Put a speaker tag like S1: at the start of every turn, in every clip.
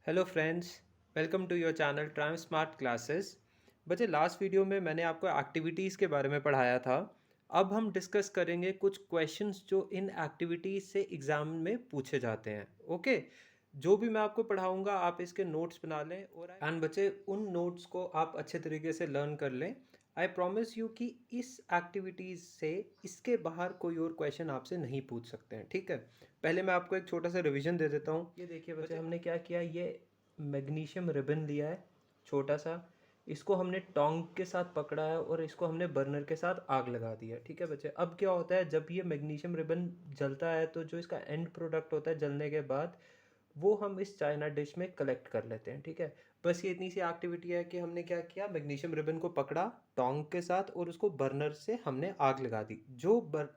S1: Hello friends, welcome to your channel Trime smart classes. बच्चे, last video में मैंने आपको एक्टिविटीज़ के बारे में पढ़ाया था। अब हम डिस्कस करेंगे कुछ क्वेश्चंस जो इन एक्टिविटीज़ से एग्ज़ाम में पूछे जाते हैं। ओके, जो भी मैं आपको पढ़ाऊंगा आप इसके नोट्स बना लें और एंड बच्चे उन नोट्स को आप अच्छे तरीके से लर्न कर लें। आई प्रॉमिस यू कि इस एक्टिविटीज़ से इसके बाहर कोई और क्वेश्चन आपसे नहीं पूछ सकते हैं। ठीक है, पहले मैं आपको एक छोटा सा रिवीजन दे देता हूँ। ये देखिए बच्चे, हमने क्या किया, ये मैग्नीशियम रिबन लिया है छोटा सा। इसको हमने टोंग के साथ पकड़ा है और इसको हमने बर्नर के साथ आग लगा दी है। ठीक है बच्चे, अब क्या होता है, जब ये मैग्नीशियम रिबन जलता है तो जो इसका एंड प्रोडक्ट होता है जलने के बाद वो हम इस चाइना डिश में कलेक्ट कर लेते हैं। ठीक है, बस ये इतनी सी एक्टिविटी है कि हमने क्या किया, मैग्नीशियम रिबन को पकड़ा टोंग के साथ और उसको बर्नर से हमने आग लगा दी। जो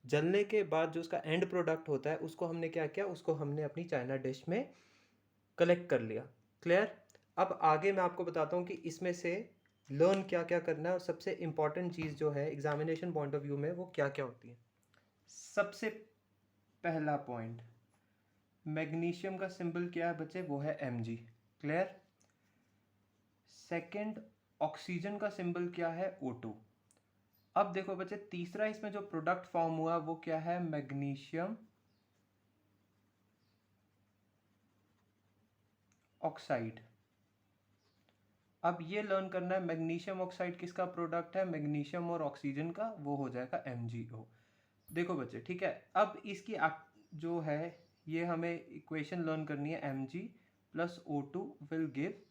S1: जलने के बाद जो उसका एंड प्रोडक्ट होता है उसको हमने क्या किया, उसको हमने अपनी चाइना डिश में कलेक्ट कर लिया। क्लियर? अब आगे मैं आपको बताता हूँ कि इसमें से लर्न क्या क्या करना है और सबसे इंपॉर्टेंट चीज़ जो है एग्जामिनेशन पॉइंट ऑफ व्यू में वो क्या क्या होती है। सबसे पहला पॉइंट, मैग्नीशियम का सिंबल क्या है बच्चे, वो है Mg। क्लियर? सेकंड, ऑक्सीजन का सिंबल क्या है, O2। अब देखो बच्चे, तीसरा इसमें जो प्रोडक्ट फॉर्म हुआ वो क्या है, मैग्नीशियम ऑक्साइड। अब ये लर्न करना है मैग्नीशियम ऑक्साइड किसका प्रोडक्ट है, मैग्नीशियम और ऑक्सीजन का, वो हो जाएगा MgO। देखो बच्चे, ठीक है, अब इसकी जो है ये हमें इक्वेशन लर्न करनी है, Mg plus O2 will give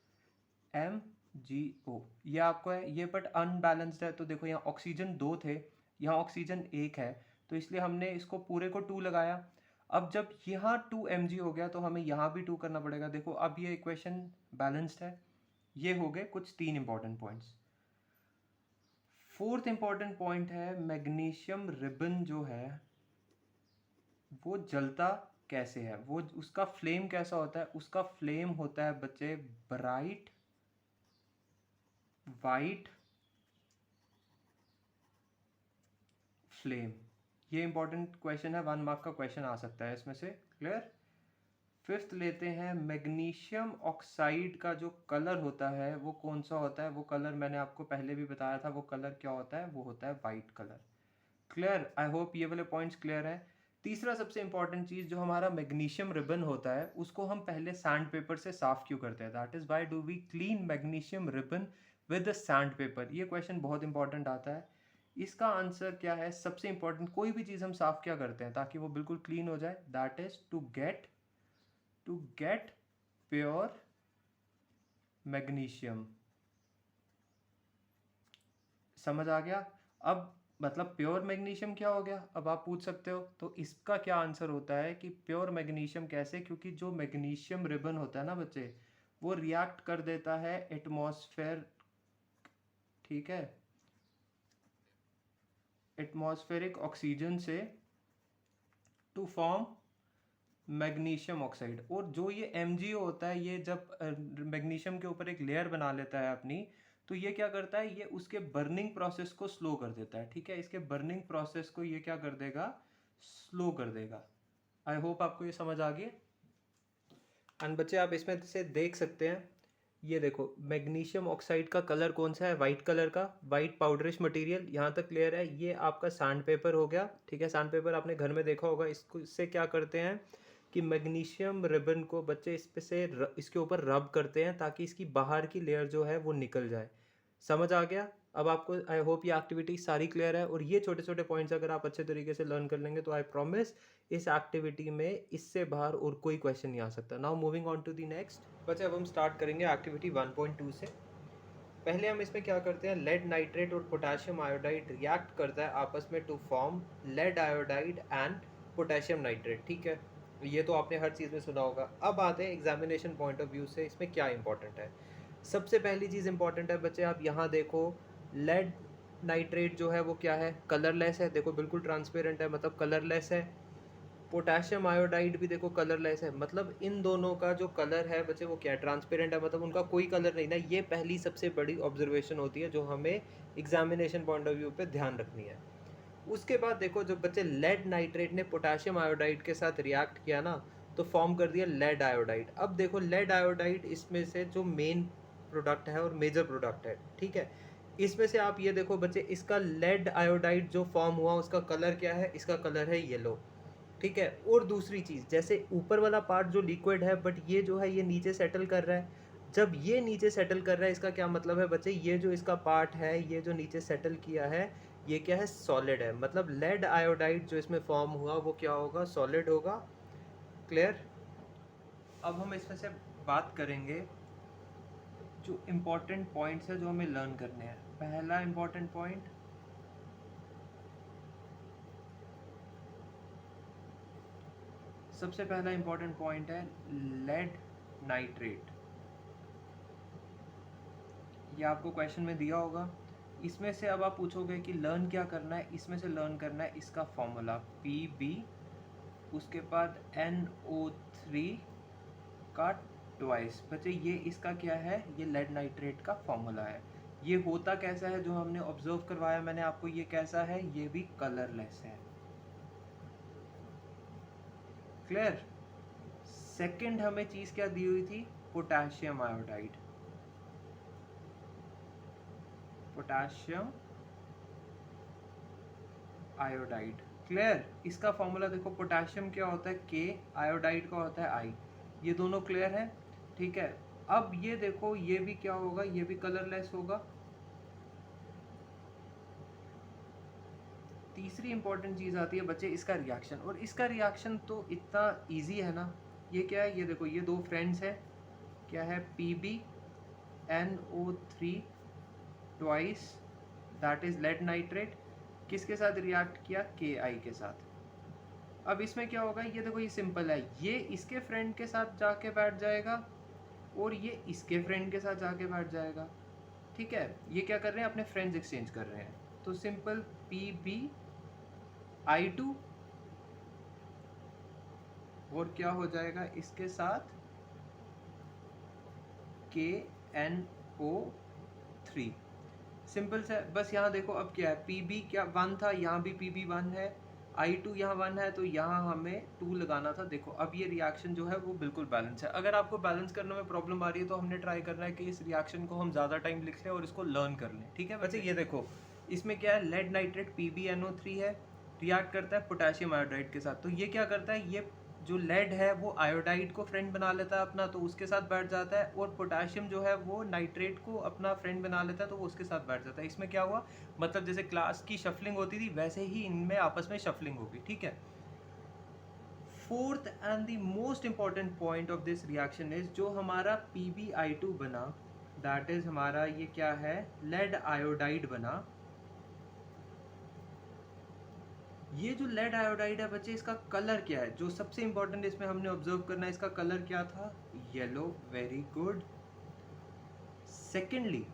S1: MgO। ये आपको है, ये बट अनबैलेंस्ड है। तो देखो यहाँ ऑक्सीजन 2 थे, यहाँ ऑक्सीजन 1 है, तो इसलिए हमने इसको पूरे को 2 लगाया। अब जब यहाँ 2 Mg हो गया तो हमें यहाँ भी 2 करना पड़ेगा। देखो अब ये इक्वेशन बैलेंस्ड है। ये हो गए कुछ 3 important points. Fourth important point है, मैग्नीशियम रिबन जो है वो जलता कैसे है, वो उसका फ्लेम कैसा होता है। उसका फ्लेम होता है बच्चे ब्राइट वाइट फ्लेम। ये इंपॉर्टेंट क्वेश्चन है, 1 मार्क का क्वेश्चन आ सकता है इसमें से। क्लियर? फिफ्थ लेते हैं, मैग्नीशियम ऑक्साइड का जो कलर होता है वो कौन सा होता है। वो कलर मैंने आपको पहले भी बताया था, वो कलर क्या होता है, वो होता है white colour. Clear? I hope ये वाले पॉइंट्स क्लियर है। तीसरा सबसे इंपॉर्टेंट चीज, जो हमारा मैग्नीशियम रिबन होता है उसको हम पहले सैंड पेपर से साफ क्यों करते हैं, that is why do we clean magnesium ribbon with the sand paper. ये क्वेश्चन बहुत इंपॉर्टेंट आता है। इसका आंसर क्या है, सबसे इंपॉर्टेंट, कोई भी चीज हम साफ क्या करते हैं ताकि वो बिल्कुल क्लीन हो जाए, that is to get pure magnesium. समझ आ गया? अब मतलब प्योर मैग्नीशियम क्या हो गया, अब आप पूछ सकते हो। तो इसका क्या आंसर होता है कि प्योर मैग्नीशियम कैसे, क्योंकि जो मैग्नीशियम रिबन होता है ना बच्चे, वो रिएक्ट कर देता है एटमॉस्फेयर, ठीक है, एटमॉस्फेरिक ऑक्सीजन से टू फॉर्म मैग्नीशियम ऑक्साइड। और जो ये MgO होता है, ये जब मैग्नीशियम के ऊपर एक लेयर बना लेता है अपनी, तो ये क्या करता है, ये उसके बर्निंग प्रोसेस को स्लो कर देता है। ठीक है, इसके बर्निंग प्रोसेस को ये क्या कर देगा, स्लो कर देगा। आई होप आपको ये समझ आ गई। एंड बच्चे आप इसमें से देख सकते हैं, ये देखो मैग्नीशियम ऑक्साइड का कलर कौन सा है, वाइट कलर का, वाइट पाउडरिश मटेरियल। यहाँ तक क्लियर है? ये आपका सैंड पेपर हो गया। ठीक है, सैंड पेपर आपने घर में देखा होगा। इसको इससे क्या करते हैं कि मैग्नीशियम रिबन को बच्चे इस पे से इसके ऊपर रब करते हैं ताकि इसकी बाहर की लेयर जो है वो निकल जाए। समझ आ गया? अब आपको आई होप ये एक्टिविटी सारी क्लियर है, और ये छोटे छोटे पॉइंट्स अगर आप अच्छे तरीके से लर्न कर लेंगे तो आई प्रॉमिस इस एक्टिविटी में इससे बाहर और कोई क्वेश्चन नहीं आ सकता। Now moving on to the next बच्चे, अब हम स्टार्ट करेंगे एक्टिविटी 1.2 से। पहले हम इसमें क्या करते हैं, लेड नाइट्रेट और पोटेशियम आयोडाइड रिएक्ट करता है आपस में to form lead iodide and potassium nitrate. ठीक है, ये तो आपने हर चीज़ में सुना होगा। अब आते हैं एग्जामिनेशन पॉइंट ऑफ व्यू से इसमें क्या इंपॉर्टेंट है। सबसे पहली चीज़ इंपॉर्टेंट है बच्चे, आप यहाँ देखो, लेड नाइट्रेट जो है वो क्या है, कलरलेस है। देखो बिल्कुल ट्रांसपेरेंट है, मतलब कलरलेस है। पोटेशियम आयोडाइड भी देखो कलरलेस है, मतलब इन दोनों का जो कलर है बच्चे वो क्या है, ट्रांसपेरेंट है, मतलब उनका कोई कलर नहीं ना। ये पहली सबसे बड़ी ऑब्जर्वेशन होती है जो हमें एग्जामिनेशन पॉइंट ऑफ व्यू पे ध्यान रखनी है। उसके बाद देखो, जब बच्चे लेड नाइट्रेट ने पोटेशियम आयोडाइड के साथ रिएक्ट किया ना, तो फॉर्म कर दिया लेड आयोडाइड। अब देखो लेड आयोडाइड इसमें से जो मेन प्रोडक्ट है और मेजर प्रोडक्ट है, ठीक है। इसमें से आप ये देखो बच्चे, इसका लेड आयोडाइड जो फॉर्म हुआ उसका कलर क्या है, इसका कलर है येलो, ठीक है। और दूसरी चीज़, जैसे ऊपर वाला पार्ट जो लिक्विड है, बट ये जो है ये नीचे सेटल कर रहा है। जब ये नीचे सेटल कर रहा है, इसका क्या मतलब है बच्चे, ये जो इसका पार्ट है, ये जो नीचे सेटल किया है, ये क्या है, सॉलिड है। मतलब लेड आयोडाइड जो इसमें फॉर्म हुआ वो क्या होगा, सॉलिड होगा। क्लियर। अब हम इसमें से बात करेंगे जो इम्पोर्टेंट पॉइंट्स है जो हमें लर्न करने हैं। पहला इम्पोर्टेंट पॉइंट, सबसे पहला इम्पोर्टेंट पॉइंट है लेड नाइट्रेट। ये आपको क्वेश्चन में दिया होगा। इसमें से अब आप पूछोगे कि लर्न क्या करना है, इसमें से लर्न करना है इसका फॉर्मूला Pb, उसके बाद NO3 का ट्वाइस। बच्चे ये इसका क्या है, ये लेड नाइट्रेट का फॉर्मूला है। ये होता कैसा है, जो हमने ऑब्जर्व करवाया मैंने आपको, ये कैसा है, ये भी कलरलेस है। क्लियर। सेकंड हमें चीज क्या दी हुई थी, potassium iodide. Potassium iodide. Clear. इसका फॉर्मूला देखो, पोटेशियम क्या होता है K, आयोडाइड का होता है I। ये दोनों क्लियर है, ठीक है। अब ये देखो, ये भी क्या होगा, ये भी कलरलेस होगा। तीसरी इंपॉर्टेंट चीज आती है बच्चे इसका रिएक्शन, और इसका रिएक्शन तो इतना इजी है ना। ये क्या है, ये देखो, ये दो फ्रेंड्स है, क्या है, PbNO3 twice, that is lead nitrate. किसके साथ रिएक्ट किया, Ki के साथ। अब इसमें क्या होगा, ये देखो, ये सिंपल है, ये इसके फ्रेंड के साथ जाके बैठ जाएगा और ये इसके फ्रेंड के साथ जाके बैठ जाएगा, ठीक है। ये क्या कर रहे हैं, अपने फ्रेंड्स एक्सचेंज कर रहे हैं। तो सिंपल PbI2, और क्या हो जाएगा इसके साथ KNO3। सिंपल से बस यहाँ देखो, अब क्या है, Pb क्या 1 था, यहाँ भी Pb1 है, I2 यहाँ 1 है, तो यहाँ हमें 2 लगाना था। देखो अब ये रिएक्शन जो है वो बिल्कुल बैलेंस है। अगर आपको बैलेंस करने में प्रॉब्लम आ रही है तो हमने ट्राई करना है कि इस रिएक्शन को हम ज़्यादा टाइम लिख लें और इसको लर्न कर लें, ठीक है बच्चे। ये देखो, इसमें क्या है, लेड नाइट्रेट PbNO3 है, रिएक्ट करता है पोटेशियम आयोडाइड के साथ। तो ये क्या करता है, ये जो लेड है वो आयोडाइड को फ्रेंड बना लेता है अपना, तो उसके साथ बैठ जाता है, और पोटेशियम जो है वो नाइट्रेट को अपना फ्रेंड बना लेता है, तो वो उसके साथ बैठ जाता है। इसमें क्या हुआ, मतलब जैसे क्लास की शफलिंग होती थी वैसे ही इनमें आपस में शफलिंग होगी, ठीक है। Fourth and the most important point of this reaction is, जो हमारा PbI2 बना, दैट इज हमारा ये क्या है, लेड आयोडाइड बना। ये जो लेड आयोडाइड है बच्चे, इसका कलर क्या है, जो सबसे इंपॉर्टेंट इसमें हमने ऑब्जर्व करना है, इसका कलर क्या था, yellow. Very good. Secondly,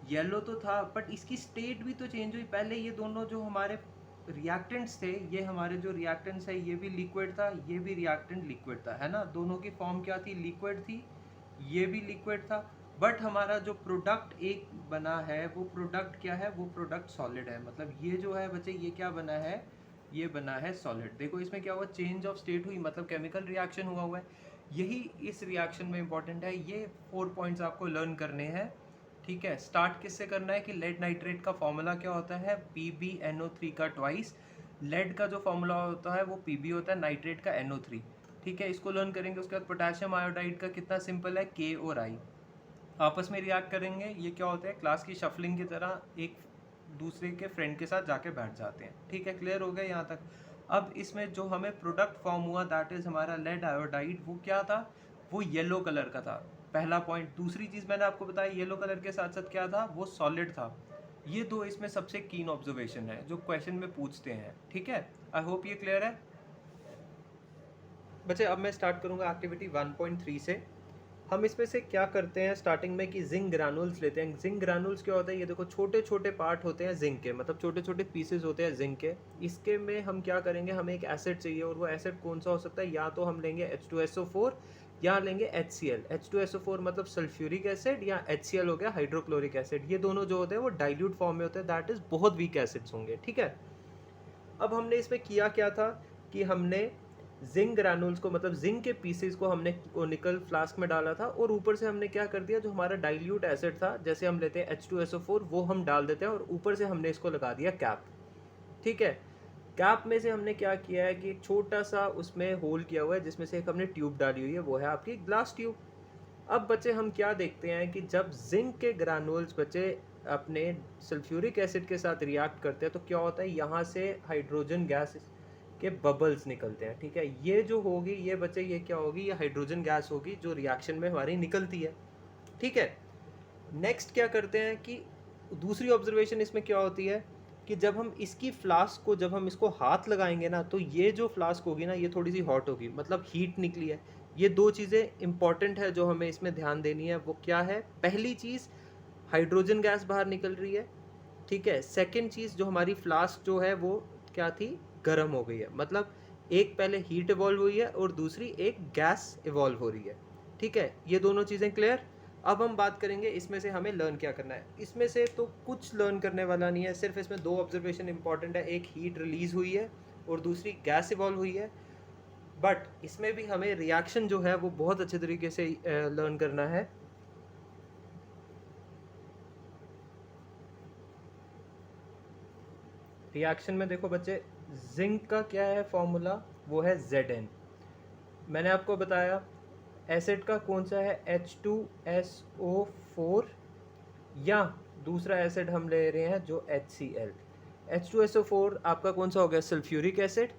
S1: yellow तो था, बट इसकी स्टेट भी तो चेंज हुई। पहले ये दोनों जो हमारे रिएक्टेंट्स थे, ये हमारे जो रिएक्टेंट्स है, ये भी लिक्विड था, ये भी रिएक्टेंट लिक्विड था, है ना। दोनों की फॉर्म क्या थी, लिक्विड थी, ये भी लिक्विड था। बट हमारा जो प्रोडक्ट एक बना है, वो प्रोडक्ट क्या है, वो प्रोडक्ट सॉलिड है। मतलब ये जो है बच्चे, ये क्या बना है, ये बना है सॉलिड। देखो इसमें क्या हुआ, चेंज ऑफ स्टेट हुई, मतलब केमिकल रिएक्शन हुआ है। यही इस रिएक्शन में इंपॉर्टेंट है। ये 4 पॉइंट्स आपको लर्न करने हैं, ठीक है। स्टार्ट किससे करना है कि लेड नाइट्रेट का फॉर्मूला क्या होता है, PbNO3 का ट्वाइस। लेड का जो फॉर्मूला होता है वो Pb होता है, नाइट्रेट का NO3, ठीक है। इसको लर्न करेंगे। उसके बाद पोटेशियम आयोडाइड का कितना सिंपल है, K और I आपस में रिएक्ट करेंगे। ये क्या होता है, क्लास की शफलिंग की तरह एक दूसरे के फ्रेंड के साथ जाके बैठ जाते हैं, ठीक है। क्लियर हो गया यहाँ तक। अब इसमें जो हमें प्रोडक्ट फॉर्म हुआ, दैट इज हमारा लेड आयोडाइड, वो क्या था, वो येलो कलर का था, पहला पॉइंट। दूसरी चीज़ मैंने आपको बताया, येलो कलर के साथ साथ क्या था, वो सॉलिड था। ये दो इसमें सबसे कीन ऑब्जर्वेशन है जो क्वेश्चन में पूछते हैं, ठीक है। आई होप ये क्लियर है बच्चे। अब मैं स्टार्ट करूंगा एक्टिविटी 1.3 से। हम इसमें से क्या करते हैं स्टार्टिंग में कि जिंक ग्रैनुल्स लेते हैं। जिंक ग्रैनुल्स क्या होता है, ये देखो छोटे छोटे पार्ट होते हैं जिंक के, मतलब छोटे छोटे पीसेस होते हैं जिंक के। इसके में हम क्या करेंगे, हमें एक एसिड चाहिए, और वो एसिड कौन सा हो सकता है, या तो हम लेंगे H2SO4 या लेंगे HCl। H2SO4 मतलब सल्फ्यूरिक एसिड, या HCl हो गया हाइड्रोक्लोरिक एसिड। ये दोनों जो होते हैं वो डाइल्यूट फॉर्म में होते हैं, दैट इज बहुत वीक एसिड्स होंगे, ठीक है। अब हमने इसमें किया क्या था कि हमने जिंक ग्रैनुल्स को, मतलब जिंक के पीसेस को हमने कोनिकल फ्लास्क में डाला था, और ऊपर से हमने क्या कर दिया, जो हमारा डाइल्यूट एसिड था, जैसे हम लेते हैं H2SO4, वो हम डाल देते हैं और ऊपर से हमने इसको लगा दिया कैप। ठीक है, कैप में से हमने क्या किया है कि एक छोटा सा उसमें होल किया हुआ है जिसमें से एक हमने ट्यूब डाली हुई है, वो है आपकी ग्लास ट्यूब। अब बच्चे हम क्या देखते हैं कि जब जिंक के ग्रैनुल्स बच्चे अपने सल्फ्यूरिक एसिड के साथ रिएक्ट करते हैं तो क्या होता है, यहाँ से हाइड्रोजन गैस के बबल्स निकलते हैं। ठीक है, ये जो होगी, ये बच्चे ये क्या होगी, ये हाइड्रोजन गैस होगी जो रिएक्शन में हमारी निकलती है। ठीक है, नेक्स्ट क्या करते हैं कि दूसरी ऑब्जर्वेशन इसमें क्या होती है कि जब हम इसकी फ्लास्क को, जब हम इसको हाथ लगाएंगे ना, तो ये जो फ्लास्क होगी ना, ये थोड़ी सी हॉट होगी, मतलब हीट निकली है। ये दो चीज़ें इंपॉर्टेंट है जो हमें इसमें ध्यान देनी है। वो क्या है, पहली चीज़ हाइड्रोजन गैस बाहर निकल रही है। ठीक है, सेकेंड चीज़ जो हमारी फ्लास्क जो है वो क्या थी, गर्म हो गई है, मतलब एक पहले हीट इवॉल्व हुई है और दूसरी एक गैस इवॉल्व हो रही है। ठीक है, ये दोनों चीज़ें क्लियर। अब हम बात करेंगे इसमें से हमें लर्न क्या करना है। इसमें से तो कुछ लर्न करने वाला नहीं है, सिर्फ इसमें दो ऑब्जर्वेशन इंपॉर्टेंट है, एक हीट रिलीज हुई है और दूसरी गैस इवॉल्व हुई है। बट इसमें भी हमें रिएक्शन जो है वो बहुत अच्छे तरीके से लर्न करना है। रिएक्शन में देखो बच्चे, जिंक का क्या है फॉर्मूला, वो है Zn। मैंने आपको बताया एसिड का कौन सा है, H2SO4, या दूसरा एसिड हम ले रहे हैं जो HCl। H2SO4 आपका कौन सा हो गया, सल्फ्यूरिक एसिड।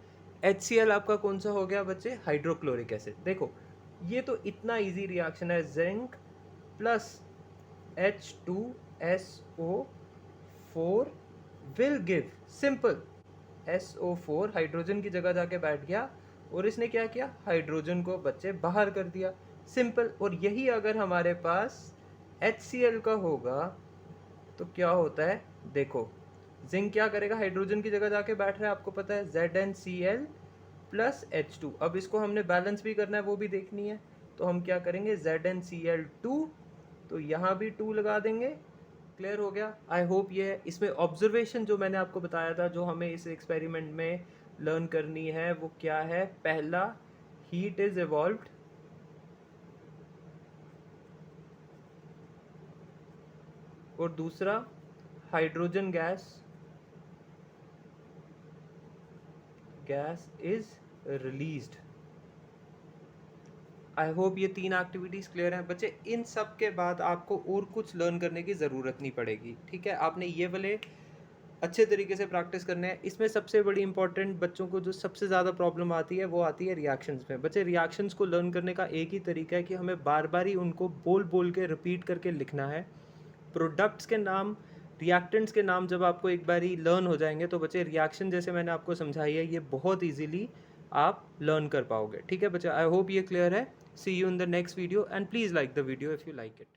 S1: HCl आपका कौन सा हो गया बच्चे, हाइड्रोक्लोरिक एसिड। देखो ये तो इतना इजी रिएक्शन है, zinc plus H2SO4 will give simple SO4, hydrogen की जगह जाके बैठ गया और इसने क्या किया, हाइड्रोजन को बच्चे बाहर कर दिया, सिंपल। और यही अगर हमारे पास HCl का होगा तो क्या होता है, देखो जिंक क्या करेगा, हाइड्रोजन की जगह जाके बैठ रहा है, आपको पता है ZnCl प्लस H2। अब इसको हमने बैलेंस भी करना है, वो भी देखनी है, तो हम क्या करेंगे, ZnCl2, तो यहाँ भी 2 लगा देंगे। क्लियर हो गया, आई होप ये है। इसमें ऑब्जर्वेशन जो मैंने आपको बताया था, जो हमें इस एक्सपेरिमेंट में लर्न करनी है, वो क्या है, पहला हीट इज इवॉल्व्ड, और दूसरा hydrogen gas is released. I hope ये 3 एक्टिविटीज़ क्लियर हैं बच्चे। इन सब के बाद आपको और कुछ लर्न करने की ज़रूरत नहीं पड़ेगी। ठीक है, आपने ये वाले अच्छे तरीके से प्रैक्टिस करने हैं। इसमें सबसे बड़ी इंपॉर्टेंट बच्चों को जो सबसे ज़्यादा प्रॉब्लम आती है वो आती है रिएक्शंस में। बच्चे रिएक्शंस को लर्न करने का एक ही तरीका है कि हमें बार बार ही उनको बोल बोल के रिपीट करके लिखना है। प्रोडक्ट्स के नाम, रिएक्टेंट्स के नाम जब आपको एक बार ही लर्न हो जाएंगे तो बच्चे रिएक्शन जैसे मैंने आपको समझाई है, ये बहुत ईजिली आप लर्न कर पाओगे। ठीक है बच्चे, आई होप ये क्लियर है। See you in the next video and please like the video if you like it.